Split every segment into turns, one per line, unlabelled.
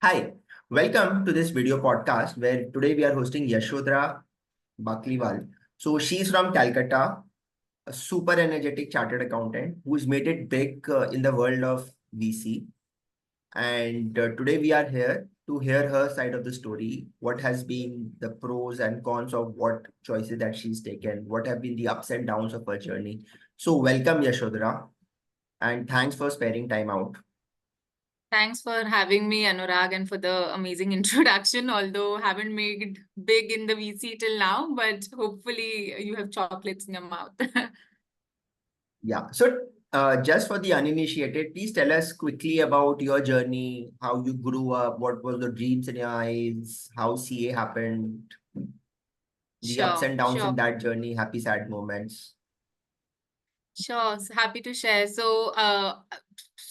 Hi, welcome to this video podcast where today we are hosting Yashodhara Bakliwal. So she's from Calcutta, a super energetic chartered accountant who's made it big in the world of VC. And today we are here to hear her side of the story. What has been the pros and cons of what choices that she's taken? What have been the ups and downs of her journey? So welcome Yashodhara, and thanks for sparing time out.
Thanks for having me, Anurag, and for the amazing introduction. Although haven't made big in the VC till now, but hopefully you have chocolates in your mouth.
Yeah. So, just for the uninitiated, please tell us quickly about your journey, how you grew up, what was the dreams in your eyes, how CA happened, the ups
Sure,
and downs
sure.
in that journey, happy, sad moments.
Sure, so happy to share.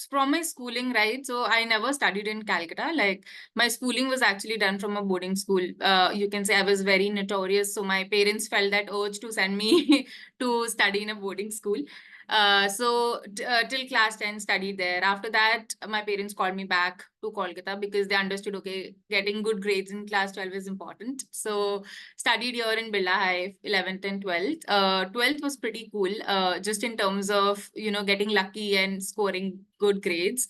From my schooling, right? So, I never studied in Calcutta. Like, my schooling was actually done from a boarding school. You can say I was very notorious. So, my parents felt that urge to send me to study in a boarding school. Till class 10, studied there. After that, my parents called me back to Kolkata because they understood, okay, getting good grades in class 12 is important. So, studied here in Birla High, 11th and 12th. 12th was pretty cool, just in terms of, getting lucky and scoring good grades.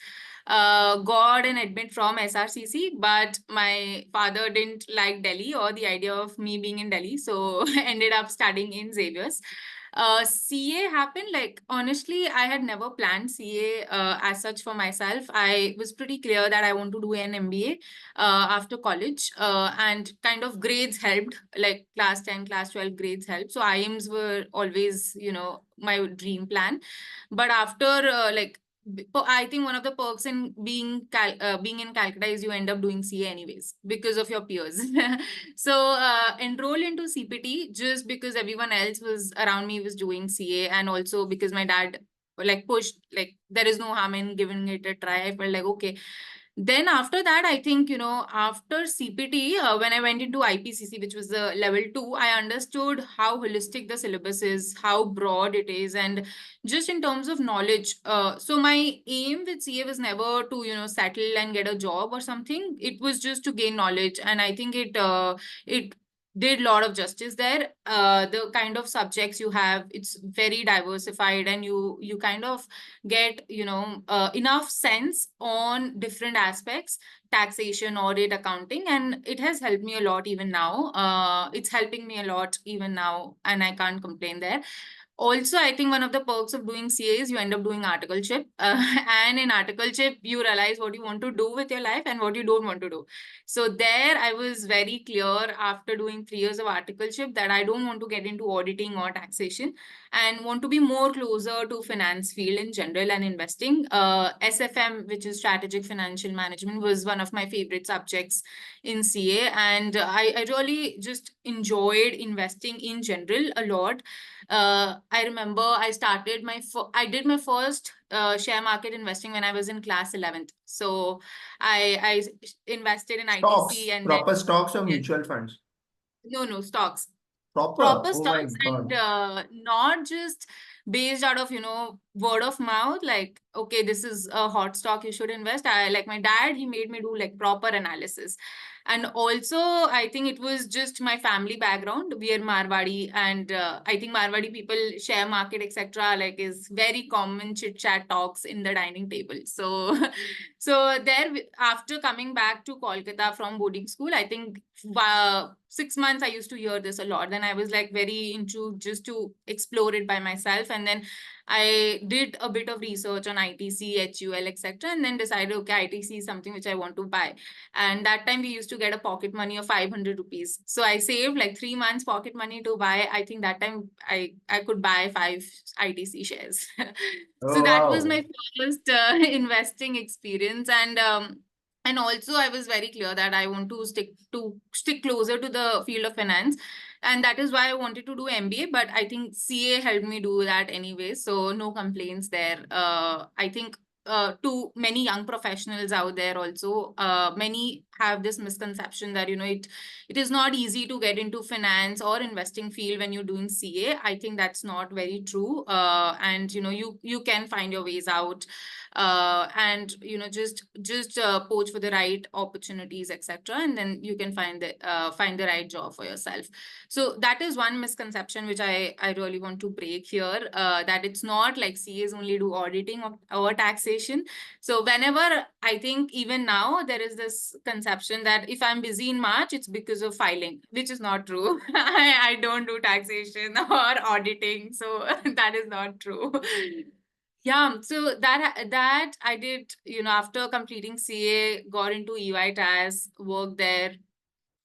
Got an admit from SRCC, but my father didn't like Delhi or the idea of me being in Delhi. So ended up studying in Xavier's. CA happened, like, honestly, I had never planned CA as such for myself. I was pretty clear that I want to do an MBA after college, and kind of grades helped, like class 10, class 12 grades helped. So IIMs were always, my dream plan. But after I think one of the perks in being in Calcutta is you end up doing CA anyways because of your peers. Enroll into CPT just because everyone else was around me was doing CA, and also because my dad like pushed, like there is no harm in giving it a try. I felt like okay. Then after that, I think, after CPT, when I went into IPCC, which was the level 2, I understood how holistic the syllabus is, how broad it is, and just in terms of knowledge. So my aim with CA was never to, settle and get a job or something. It was just to gain knowledge. And I think it did a lot of justice there. The kind of subjects you have, it's very diversified, and you kind of get enough sense on different aspects, taxation, audit, accounting, and it has helped me a lot even now. It's helping me a lot even now, and I can't complain there. Also, I think one of the perks of doing CA is you end up doing articleship. And in articleship, you realize what you want to do with your life and what you don't want to do. So there, I was very clear after doing 3 years of articleship that I don't want to get into auditing or taxation and want to be more closer to finance field in general and investing. SFM, which is Strategic Financial Management, was one of my favorite subjects in CA. And I really just enjoyed investing in general a lot. I remember I did my first share market investing when I was in class 11th. So I invested in ITC,
Stocks,
and then
proper stocks or
yes,
mutual funds?
no, stocks,
Proper.
proper
Oh my
stocks,
God.
and not just based out of word of mouth, like okay, this is a hot stock, you should invest. I, like my dad, he made me do like proper analysis. And also I think it was just my family background. We are Marwadi, and I think Marwadi people share market etc like is very common chit chat talks in the dining table. So so there, after coming back to Kolkata from boarding school, I think 6 months I used to hear this a lot. Then I was like very into just to explore it by myself. And then I did a bit of research on ITC, HUL, etc. And then decided, okay, ITC is something which I want to buy. And that time we used to get a pocket money of 500 rupees. So I saved like 3 months pocket money to buy. I think that time I could buy 5 ITC shares. So
Oh
that was
wow.
my first investing experience. And also I was very clear that I want to stick closer to the field of finance, and that is why I wanted to do MBA. But I think CA helped me do that anyway, so no complaints there. I think to many young professionals out there also, many have this misconception that it is not easy to get into finance or investing field when you're doing CA. I think that's not very true. And you can find your ways out. and just poach for the right opportunities, etc., and then you can find the right job for yourself. So that is one misconception which I really want to break here, that it's not like CAs only do auditing or taxation. So whenever, I think even now there is this conception that if I'm busy in March, it's because of filing, which is not true. I don't do taxation or auditing, so that is not true. Yeah, so that I did, after completing CA, got into EY TAS, worked there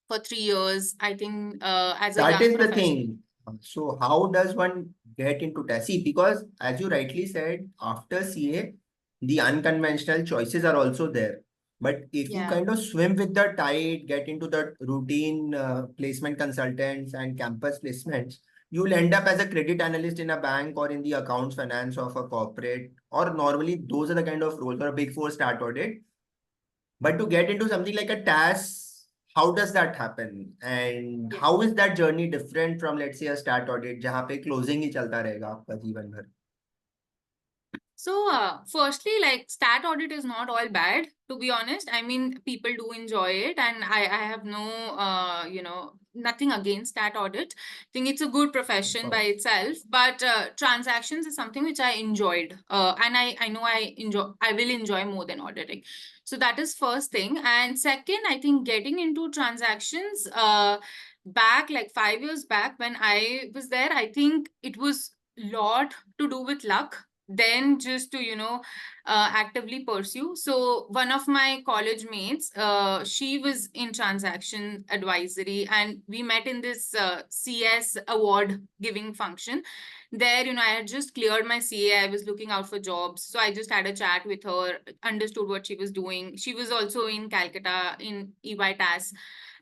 for 3 years, I think, as a
That
young
is the
professional.
thing. So how does one get into TASI? Because as you rightly said, after CA, the unconventional choices are also there. But if you
Yeah.
kind of swim with the tide, get into the routine placement consultants and campus placements, you'll end up as a credit analyst in a bank or in the accounts finance of a corporate, or normally those are the kind of roles, or a big four start audit. But to get into something like a TAS, how does that happen? And
Yeah.
how is that journey different from, let's say, a stat audit, जहाँ पे closing ही चलता रहेगा आपका जीवन भर?
So, firstly, like stat audit is not all bad, to be honest. I mean, people do enjoy it, and I have no, nothing against stat audit. I think it's a good
Of
profession by
course.
itself, but transactions is something which I enjoyed, and I know I will enjoy more than auditing. So that is first thing. And second, I think getting into transactions, back like 5 years back when I was there, I think it was lot to do with luck then just to actively pursue. So one of my college mates, she was in transaction advisory, and we met in this CS award giving function. There, I had just cleared my CA. I was looking out for jobs, so I just had a chat with her, understood what she was doing. She was also in Calcutta in EY TAS,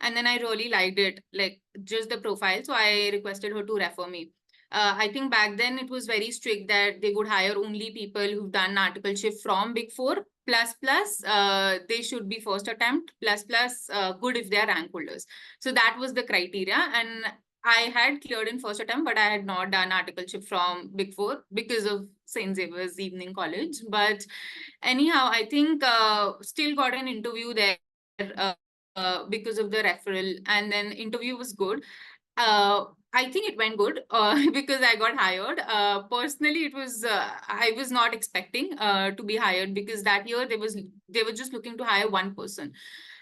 and then I really liked it, like just the profile, so I requested her to refer me. I think back then it was very strict that they would hire only people who've done articleship from Big Four, plus, they should be first attempt, plus, good if they are rank holders. So that was the criteria. And I had cleared in first attempt, but I had not done articleship from Big Four because of St. Xavier's Evening College. But anyhow, I think still got an interview there because of the referral, and then interview was good. I think it went good because I got hired. Personally, I was not expecting to be hired because that year they were just looking to hire one person,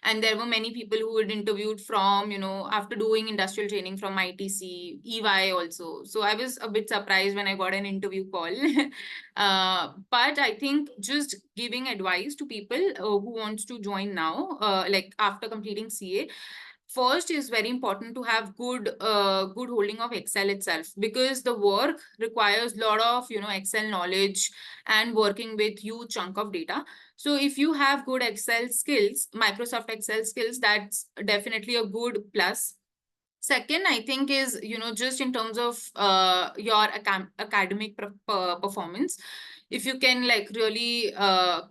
and there were many people who had interviewed from after doing industrial training from ITC, EY also. So I was a bit surprised when I got an interview call. But I think just giving advice to people who wants to join now, like after completing CA. First is very important to have good holding of Excel itself, because the work requires a lot of Excel knowledge and working with huge chunk of data. So if you have good Excel skills, Microsoft Excel skills, that's definitely a good plus. Second, I think is, just in terms of your academic performance, if you can like really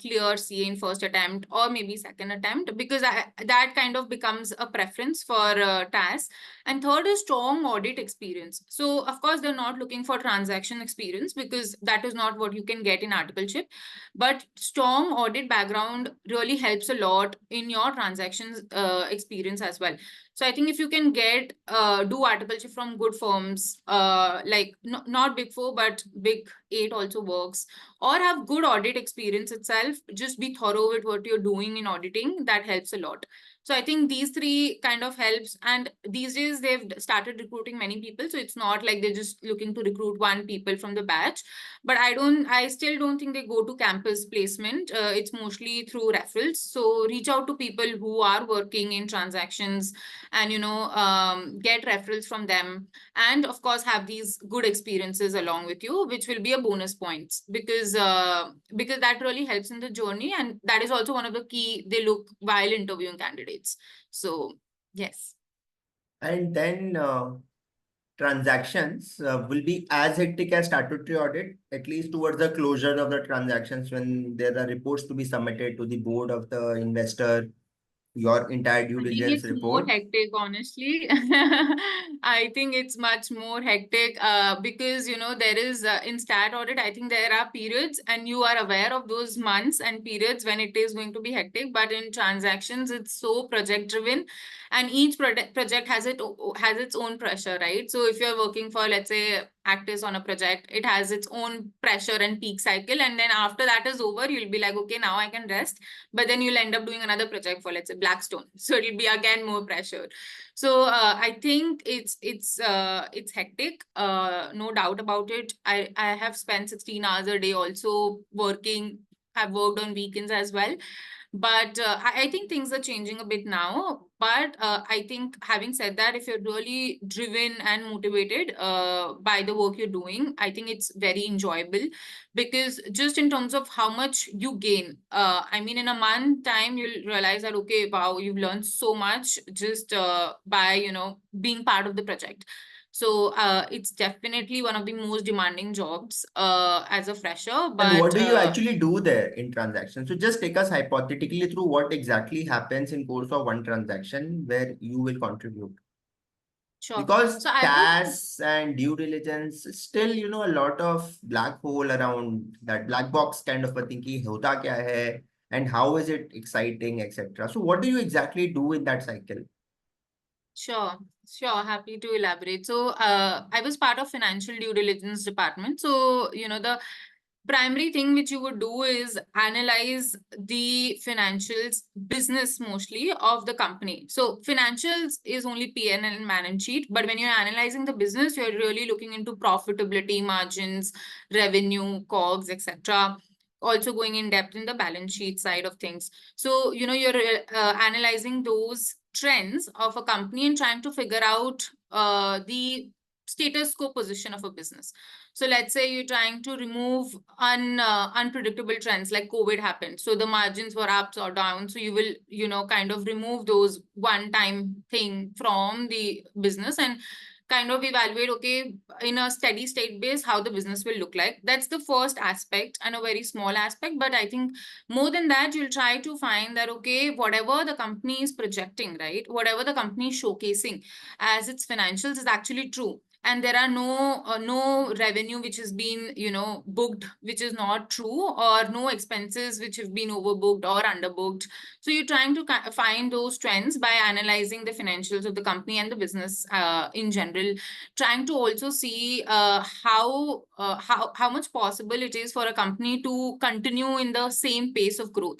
clear CA in first attempt or maybe second attempt, because that kind of becomes a preference for TAS. And third is strong audit experience. So of course, they're not looking for transaction experience because that is not what you can get in articleship. But strong audit background really helps a lot in your transactions experience as well. So I think if you can get do articleship from good firms, like not Big Four, but Big Eight also works, or have good audit experience itself, just be thorough with what you're doing in auditing, that helps a lot. So I think these three kind of helps. And these days they've started recruiting many people. So it's not like they're just looking to recruit one people from the batch. But I still don't think they go to campus placement. It's mostly through referrals. So reach out to people who are working in transactions and get referrals from them, and of course have these good experiences along with you, which will be a bonus points, because that really helps in the journey, and that is also one of the key they look while interviewing candidates. So yes.
And then transactions will be as hectic as statutory audit, at least towards the closure of the transactions when there are reports to be submitted to the board of the investor. your entire due
I think
diligence
it's more
report?
hectic, honestly. I think it's much more hectic because, there is in stat audit, I think there are periods and you are aware of those months and periods when it is going to be hectic. But in transactions, it's so project driven and each project has its own pressure, right? So if you're working for, let's say, Actis on a project, it has its own pressure and peak cycle. And then after that is over, you'll be like, okay, now I can rest, but then you'll end up doing another project for, let's say, Blackstone, so it'll be again more pressure. So I think it's hectic, no doubt about it. I have spent 16 hours a day also working, have worked on weekends as well. But I think things are changing a bit now. But I think, having said that, if you're really driven and motivated by the work you're doing, I think it's very enjoyable, because just in terms of how much you gain, I mean, in a month time, you'll realize that, okay, wow, you've learned so much just by, being part of the project. So it's definitely one of the most demanding jobs as a fresher.
And what
But
do you actually do there in transactions? So just take us hypothetically through what exactly happens in course of one transaction where you will contribute.
sure.
Because
So I was
TAS and due diligence is still, a lot of black hole around that black box kind of a thing, ki hota kya hai, and how is it exciting, etc. So what do you exactly do in that cycle?
Sure, sure. Happy to elaborate. So, I was part of financial due diligence department. So, the primary thing which you would do is analyze the financials, business mostly, of the company. So, financials is only P&L and balance sheet, but when you're analyzing the business, you're really looking into profitability, margins, revenue, COGS, etc. Also going in depth in the balance sheet side of things. So, you're analyzing those trends of a company and trying to figure out the status quo position of a business. So let's say you're trying to remove unpredictable trends like COVID happened. So the margins were ups or down. So you will, kind of remove those one-time thing from the business and kind of evaluate, okay, in a steady state base, how the business will look like. That's the first aspect and a very small aspect. But I think more than that, you'll try to find that, okay, whatever the company is projecting, right, whatever the company is showcasing as its financials is actually true, and there are no revenue which has been booked which is not true, or no expenses which have been overbooked or underbooked. So you're trying to find those trends by analyzing the financials of the company and the business in general, trying to also see how much possible it is for a company to continue in the same pace of growth.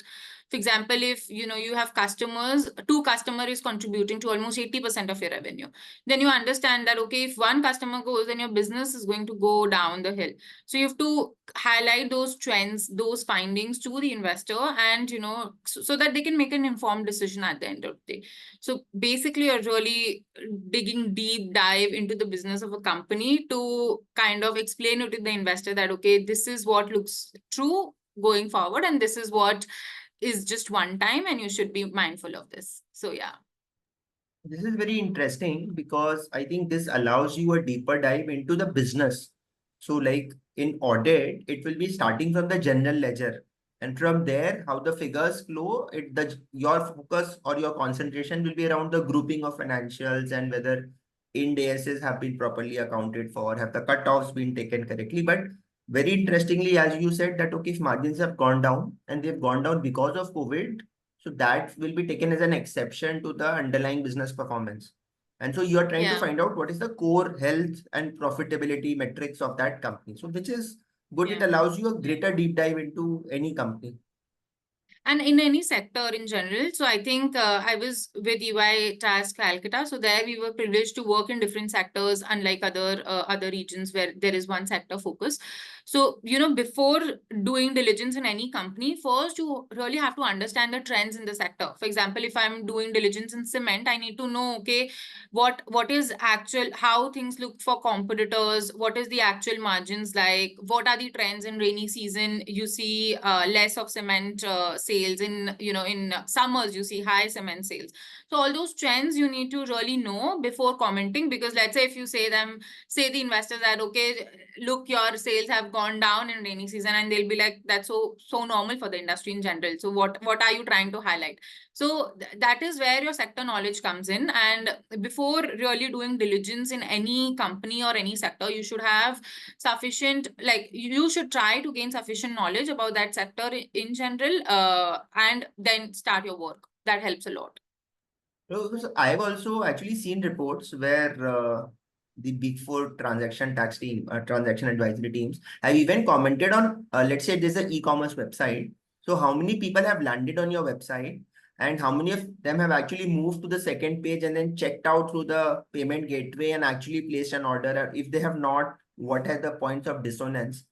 For example, if you have customers, two customer is contributing to almost 80% of your revenue, then you understand that, okay, if one customer goes, then your business is going to go down the hill. So you have to highlight those trends, those findings to the investor, and so that they can make an informed decision at the end of the day. So basically, you're really digging deep dive into the business of a company to kind of explain it to the investor that, okay, this is what looks true going forward, and this is what is just one time, and you should be mindful of this. So yeah.
This is very interesting because I think this allows you a deeper dive into the business. So, like in audit, it will be starting from the general ledger, and from there, how the figures flow. Your focus or your concentration will be around the grouping of financials and whether Ind ASs have been properly accounted for, have the cutoffs been taken correctly. But very interestingly, as you said, that okay, if margins have gone down and they've gone down because of COVID, so that will be taken as an exception to the underlying business performance. And so you are trying to
Yeah.
find out what is the core health and profitability metrics of that company. So which is good. It
Yeah.
allows you a greater deep dive into any company.
And in any sector in general. So I think I was with EY Task Calcutta. So there we were privileged to work in different sectors, unlike other regions where there is one sector focus. So, before doing diligence in any company, first you really have to understand the trends in the sector. For example, if I'm doing diligence in cement, I need to know, okay, what is actual, how things look for competitors, what is the actual margins like, what are the trends in rainy season. You see less of cement sales in summers, you see high cement sales. So all those trends you need to really know before commenting, because let's say if you say the investors that, okay, look, your sales have gone down in rainy season, and they'll be like, that's so normal for the industry in general. So what are you trying to highlight? So that is where your sector knowledge comes in. And before really doing diligence in any company or any sector, you should have sufficient, like you should try to gain sufficient knowledge about that sector in general, and then start your work. That helps a lot.
So I've also actually seen reports where the Big Four transaction tax team, transaction advisory teams have even commented on, let's say there's an e-commerce website. So how many people have landed on your website and how many of them have actually moved to the second page and then checked out through the payment gateway and actually placed an order? Or if they have not, what are the points of dissonance?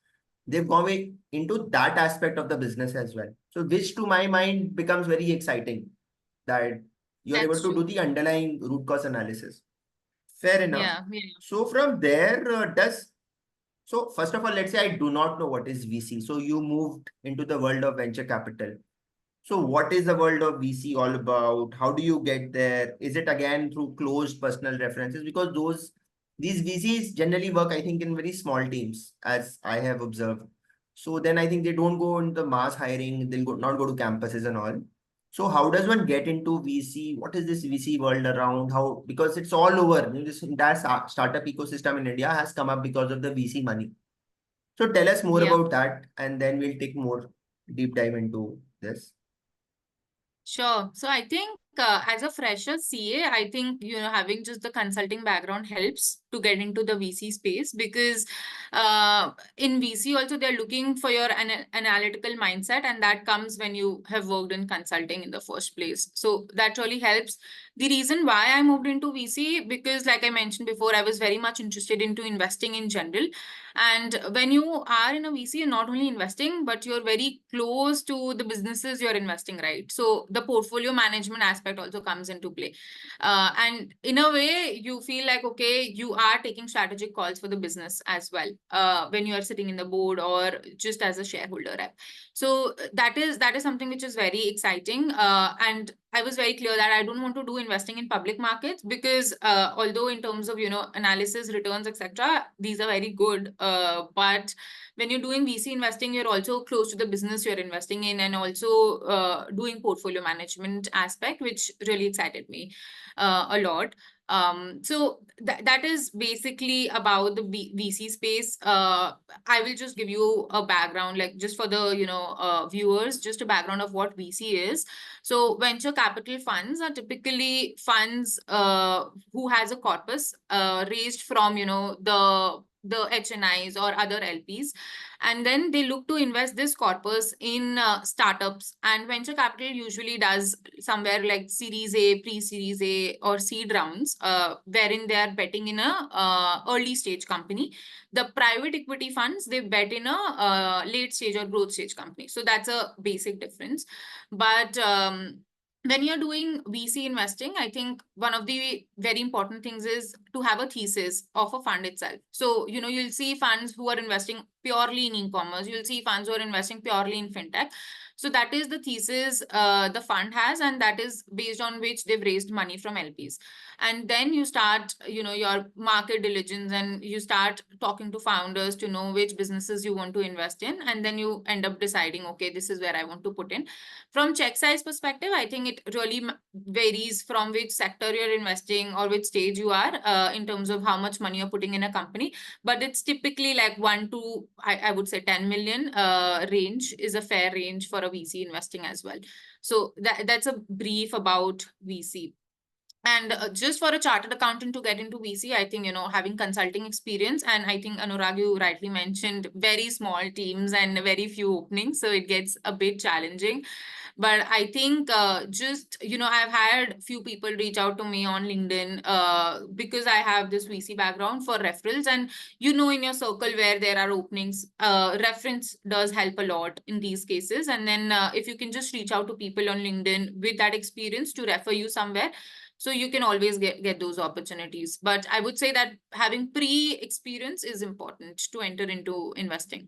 They've gone into that aspect of the business as well. So which to my mind becomes very exciting, that you are able
That's
to do
true.
the underlying root cause analysis. Fair enough.
Yeah, yeah.
So from there, so first of all, let's say I do not know what is VC. So you moved into the world of venture capital. So what is the world of VC all about? How do you get there? Is it again through closed personal references? Because these VCs generally work, I think, in very small teams, as I have observed. So then I think they don't go into mass hiring. They'll not go to campuses and all. So how does one get into VC? What is this VC world around? How, because it's all over. This entire startup ecosystem in India has come up because of the VC money. So tell us more
Yeah.
about that, and then we'll take more deep dive into this.
Sure. So I think as a fresher CA, I think, having just the consulting background helps to get into the VC space, because in VC also they're looking for your analytical mindset, and that comes when you have worked in consulting in the first place. So that really helps. The reason why I moved into VC, because like I mentioned before, I was very much interested into investing in general. And when you are in a VC, you're not only investing, but you're very close to the businesses you're investing, right? So the portfolio management aspect also comes into play. And in a way, you feel like, okay, you are taking strategic calls for the business as well, when you are sitting in the board or just as a shareholder rep. So that is something which is very exciting. And I was very clear that I don't want to do investing in public markets, because although in terms of, analysis, returns, etc., these are very good. But when you're doing VC investing, you're also close to the business you're investing in, and also doing portfolio management aspect, which really excited me a lot. So that is basically about the VC space. I will just give you a background, like just for the viewers, just a background of what VC is. So venture capital funds are typically funds who has a corpus raised from the HNIs or other LPs, and then they look to invest this corpus in startups. And venture capital usually does somewhere like Series A, pre-Series A, or seed rounds, wherein they are betting in a early stage company. The private equity funds, they bet in a late stage or growth stage company. So that's a basic difference. But when you're doing VC investing, I think one of the very important things is to have a thesis of a fund itself. So, you'll see funds who are investing purely in e-commerce. You'll see funds who are investing purely in fintech. So that is the thesis the fund has, and that is based on which they've raised money from LPs. And then you start, your market diligence, and you start talking to founders to know which businesses you want to invest in. And then you end up deciding, okay, this is where I want to put in. From check size perspective, I think it really varies from which sector you're investing or which stage you are in terms of how much money you're putting in a company. But it's typically like 1 to, I would say 10 million range is a fair range for a VC investing as well. So that's a brief about VC. And just for a chartered accountant to get into VC, I think, having consulting experience, and I think Anurag, you rightly mentioned, very small teams and very few openings. So it gets a bit challenging. But I think just, I've had few people reach out to me on LinkedIn because I have this VC background for referrals. And, in your circle where there are openings, reference does help a lot in these cases. And then if you can just reach out to people on LinkedIn with that experience to refer you somewhere, so you can always get those opportunities. But I would say that having pre-experience is important to enter into investing.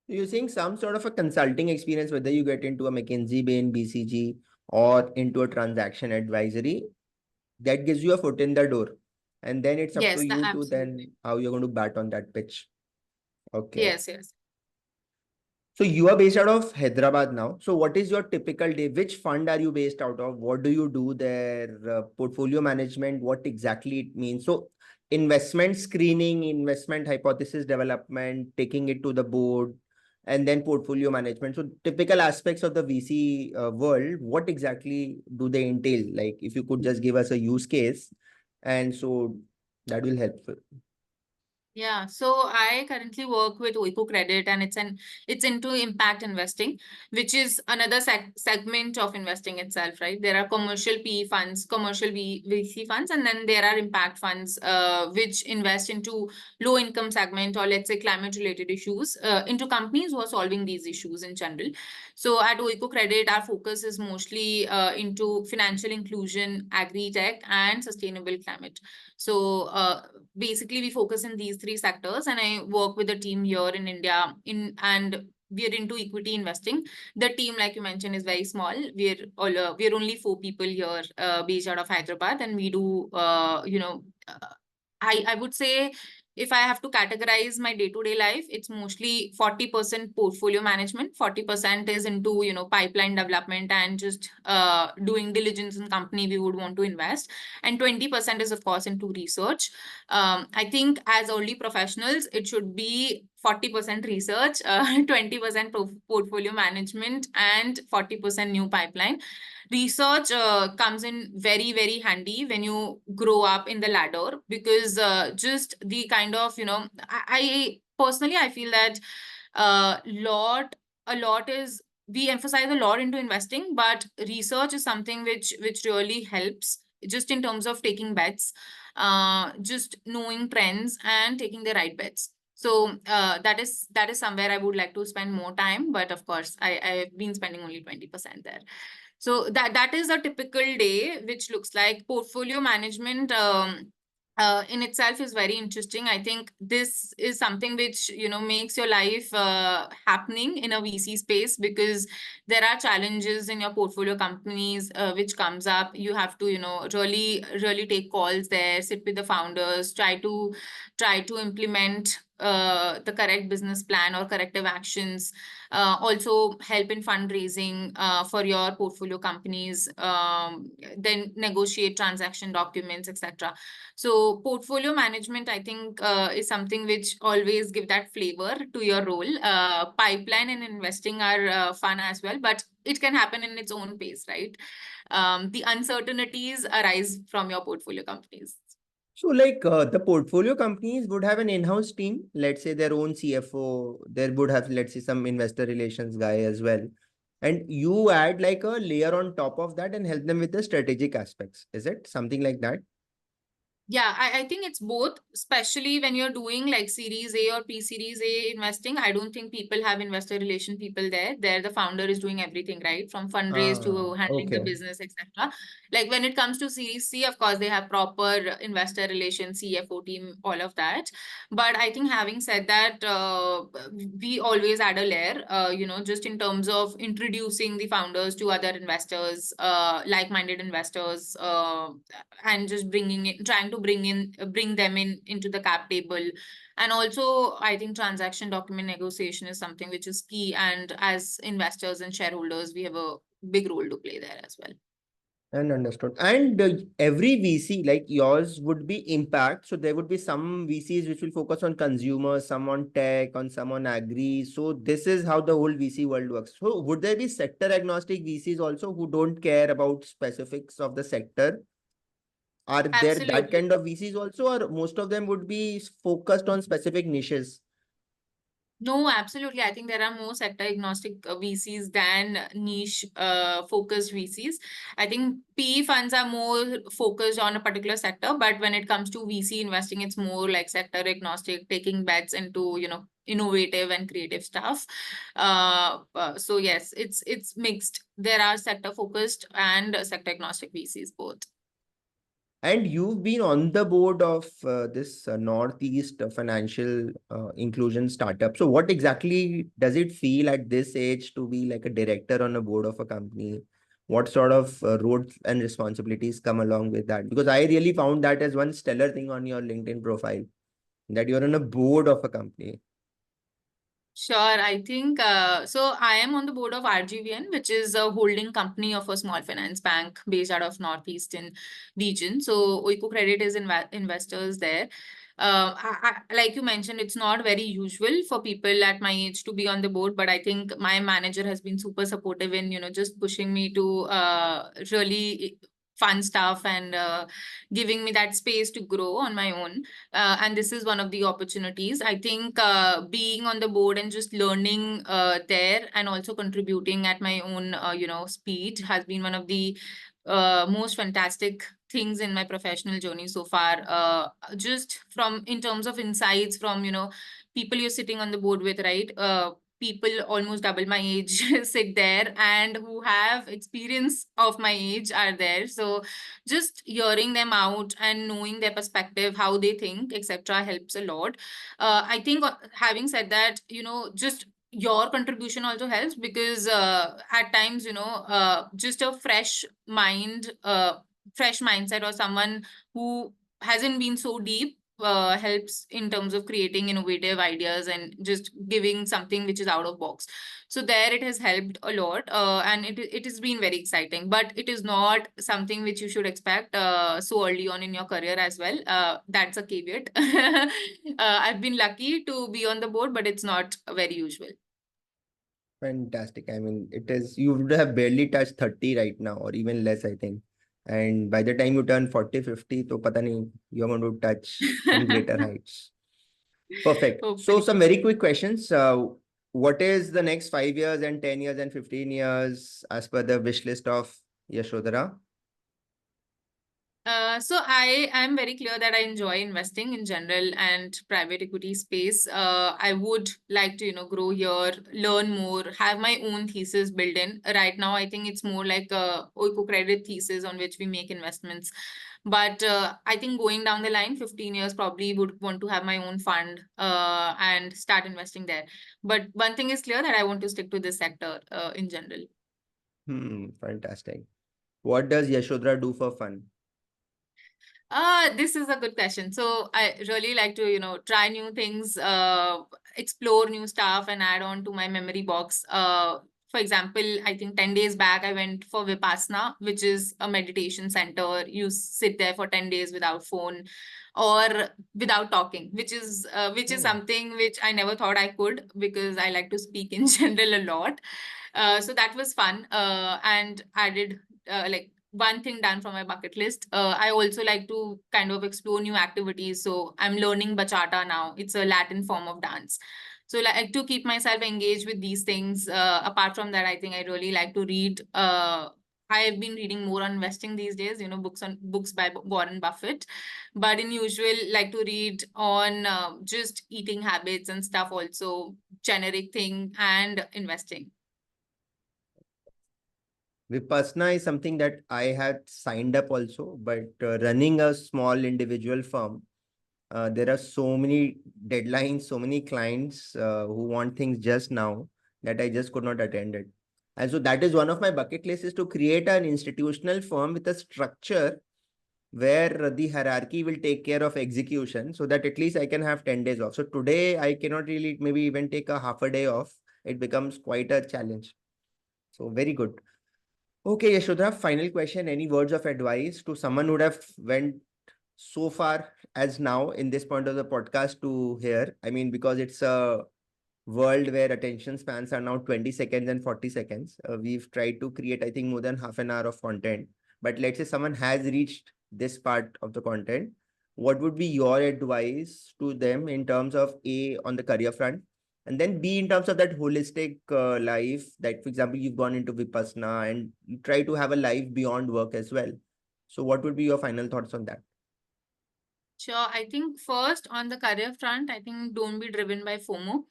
You're saying some sort of a consulting experience, whether you get into a McKinsey, Bain, BCG, or into a transaction advisory, that gives you a foot in the door. And then it's up to
Yes,
you to then
absolutely.
how you're going to bat on that pitch. Okay.
Yes, yes.
So you are based out of Hyderabad now. So what is your typical day? Which fund are you based out of? What do you do there? Portfolio management, what exactly it means? So investment screening, investment hypothesis development, taking it to the board, and then portfolio management. So typical aspects of the VC world, what exactly do they entail? Like if you could just give us a use case, and so that will help.
Yeah, so I currently work with Oiko Credit, and it's into impact investing, which is another segment of investing itself, right? There are commercial PE funds, commercial VC funds, and then there are impact funds, which invest into low income segment, or let's say climate related issues, into companies who are solving these issues in general. So at Oiko Credit, our focus is mostly into financial inclusion, agri tech, and sustainable climate. So basically we focus in these three sectors, and I work with a team here in India and we are into equity investing. The team, like you mentioned, is very small. We're only 4 people here, based out of Hyderabad, and we do I would say, if I have to categorize my day-to-day life, it's mostly 40% portfolio management, 40% is into, pipeline development and just doing diligence in company we would want to invest. And 20% is, of course, into research. I think as early professionals, it should be 40% research, 20% portfolio management, and 40% new pipeline. Research comes in very, very handy when you grow up in the ladder, because just the kind of, I personally, I feel that a lot is, we emphasize a lot into investing, but research is something which really helps just in terms of taking bets, just knowing trends and taking the right bets. So that is somewhere I would like to spend more time, but of course I've been spending only 20% there. So that is a typical day, which looks like portfolio management. In itself is very interesting. I think this is something which makes your life happening in a VC space, because there are challenges in your portfolio companies which comes up. You have to really take calls there, sit with the founders, try to implement the correct business plan or corrective actions, also help in fundraising for your portfolio companies, then negotiate transaction documents, etc. So portfolio management, I think, is something which always give that flavor to your role. Pipeline and investing are fun as well, but it can happen in its own pace, right? The uncertainties arise from your portfolio companies.
So like the portfolio companies would have an in-house team, let's say their own CFO, there would have, let's say, some investor relations guy as well. And you add like a layer on top of that and help them with the strategic aspects. Is it something like that?
Yeah, I think it's both, especially when you're doing like Series A or P-Series A investing. I don't think people have investor relation people there. There, the founder is doing everything, right? From fundraise to handling the
Okay.
business, etc. Like when it comes to Series C, of course, they have proper investor relations, CFO team, all of that. But I think having said that, we always add a layer, just in terms of introducing the founders to other investors, like-minded investors, and just trying to bring them into the cap table. And also, I think transaction document negotiation is something which is key, and as investors and shareholders, we have a big role to play there as well.
And understood. And every VC like yours would be impact. So there would be some VCs which will focus on consumers, some on tech, on some on agri. So this is how the whole VC world works. So would there be sector agnostic VCs also who don't care about specifics of the sector? Are there that
Absolutely.
kind of VCs also, or most of them would be focused on specific niches?
No, absolutely. I think there are more sector agnostic VCs than niche focused VCs. I think PE funds are more focused on a particular sector, but when it comes to VC investing, it's more like sector agnostic, taking bets into, innovative and creative stuff. So yes, it's mixed. There are sector focused and sector agnostic VCs both.
And you've been on the board of this Northeast financial inclusion startup. So what exactly does it feel at this age to be like a director on a board of a company? What sort of roles and responsibilities come along with that? Because I really found that as one stellar thing on your LinkedIn profile, that you're on a board of a company.
Sure, I think so. I am on the board of RGVN, which is a holding company of a small finance bank based out of Northeastern region. So Oiko Credit is investors there. Like you mentioned, it's not very usual for people at my age to be on the board, but I think my manager has been super supportive in, just pushing me to really fun stuff and giving me that space to grow on my own. And this is one of the opportunities. I think being on the board and just learning there and also contributing at my own, speed has been one of the most fantastic things in my professional journey so far. Just from in terms of insights from, people you're sitting on the board with, right? People almost double my age sit there and who have experience of my age are there. So just hearing them out and knowing their perspective, how they think, etc., helps a lot. I think having said that, just your contribution also helps because at times, just a fresh mindset or someone who hasn't been so deep helps in terms of creating innovative ideas and just giving something which is out of box. So there it has helped a lot, and it has been very exciting. But it is not something which you should expect so early on in your career as well. That's a caveat. I've been lucky to be on the board, but it's not very usual.
Fantastic. I mean, it is, you would have barely touched 30 right now, or even less, I think. And by the time you turn 40, 50, to pata nahi, you're going to touch some greater heights. Perfect. So
Hopefully.
some very quick questions. What is the next 5 years and 10 years and 15 years as per the wish list of Yashodhara?
So I am very clear that I enjoy investing in general and private equity space. I would like to, grow here, learn more, have my own thesis built in. Right now, I think it's more like a Oiko credit thesis on which we make investments. But I think going down the line, 15 years, probably would want to have my own fund and start investing there. But one thing is clear that I want to stick to this sector in general.
Fantastic. What does Yashodhara do for fun?
This is a good question. So I really like to, try new things, explore new stuff and add on to my memory box. For example, I think 10 days back, I went for Vipassana, which is a meditation center. You sit there for 10 days without phone or without talking, which is
Oh.
something which I never thought I could because I like to speak in general a lot. So that was fun and added like one thing done from my bucket list. I also like to kind of explore new activities. So I'm learning bachata now. It's a Latin form of dance. So like to keep myself engaged with these things. Apart from that, I think I really like to read. I have been reading more on investing these days, books by Warren Buffett. But in usual, like to read on just eating habits and stuff also, generic thing and investing.
Vipassana is something that I had signed up also, but running a small individual firm, there are so many deadlines, so many clients who want things just now that I just could not attend it. And so that is one of my bucket lists, is to create an institutional firm with a structure where the hierarchy will take care of execution so that at least I can have 10 days off. So today I cannot really maybe even take a half a day off. It becomes quite a challenge. So very good. Okay, Yashodhara, final question. Any words of advice to someone who would have went so far as now in this point of the podcast to here? I mean, because it's a world where attention spans are now 20 seconds and 40 seconds. We've tried to create, I think, more than half an hour of content. But let's say someone has reached this part of the content. What would be your advice to them in terms of A, on the career front, and then B, in terms of that holistic life, that, for example, you've gone into Vipassana and you try to have a life beyond work as well. So what would be your final thoughts on that?
Sure. I think first on the career front, I think don't be driven by FOMO.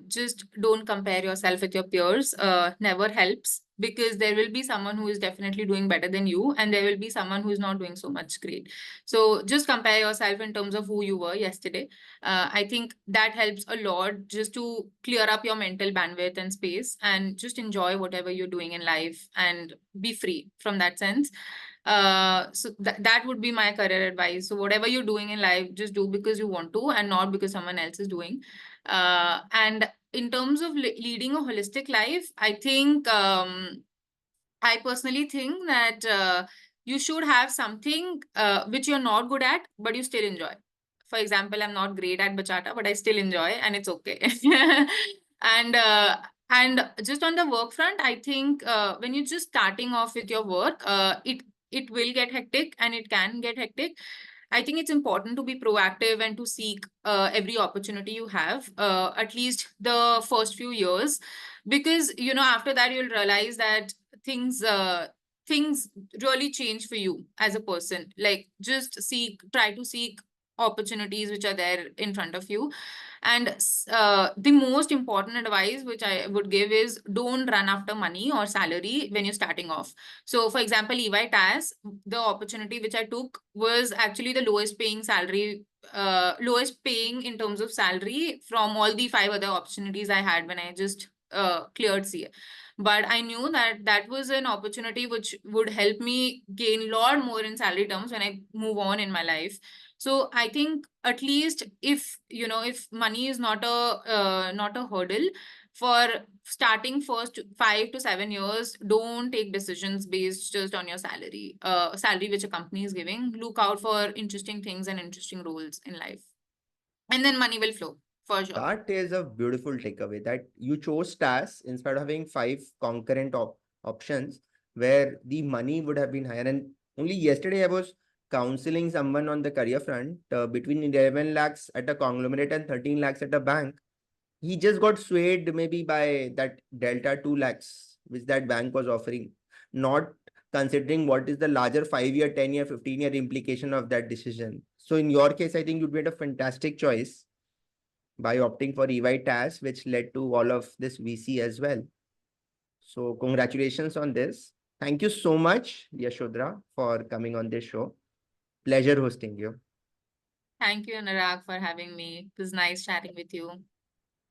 Just don't compare yourself with your peers. Never helps because there will be someone who is definitely doing better than you, and there will be someone who is not doing so much great. So just compare yourself in terms of who you were yesterday. I think that helps a lot just to clear up your mental bandwidth and space and just enjoy whatever you're doing in life and be free from that sense. So that would be my career advice. So whatever you're doing in life, just do because you want to and not because someone else is doing. And in terms of leading a holistic life, I think I personally think that you should have something which you're not good at, but you still enjoy. For example, I'm not great at bachata, but I still enjoy, and it's okay. and and just on the work front, I think when you're just starting off with your work, it will get hectic, and it can get hectic. I think it's important to be proactive and to seek every opportunity you have, at least the first few years, because after that you'll realize that things really change for you as a person. Like, just try to seek opportunities which are there in front of you. And the most important advice which I would give is, don't run after money or salary when you're starting off. So, for example, EY TAS, the opportunity which I took was actually the lowest paying salary, lowest paying in terms of salary from all the 5 other opportunities I had when I just cleared CA. But I knew that that was an opportunity which would help me gain a lot more in salary terms when I move on in my life. So I think, at least if money is not a hurdle for starting first 5 to 7 years, don't take decisions based just on your salary which a company is giving. Look out for interesting things and interesting roles in life, and then money will flow for sure.
That is a beautiful takeaway, that you chose TAS instead of having 5 concurrent options where the money would have been higher. And only yesterday I was counseling someone on the career front, between 11 lakhs at a conglomerate and 13 lakhs at a bank. He just got swayed maybe by that delta 2 lakhs which that bank was offering, not considering what is the larger 5-year, 10-year, 15-year implication of that decision. So in your case, I think you made a fantastic choice by opting for EY TAS, which led to all of this VC as well. So congratulations on this. Thank you so much, Yashodhara, for coming on this show. Pleasure hosting you.
Thank you, Anurag, for having me. It was nice chatting with you.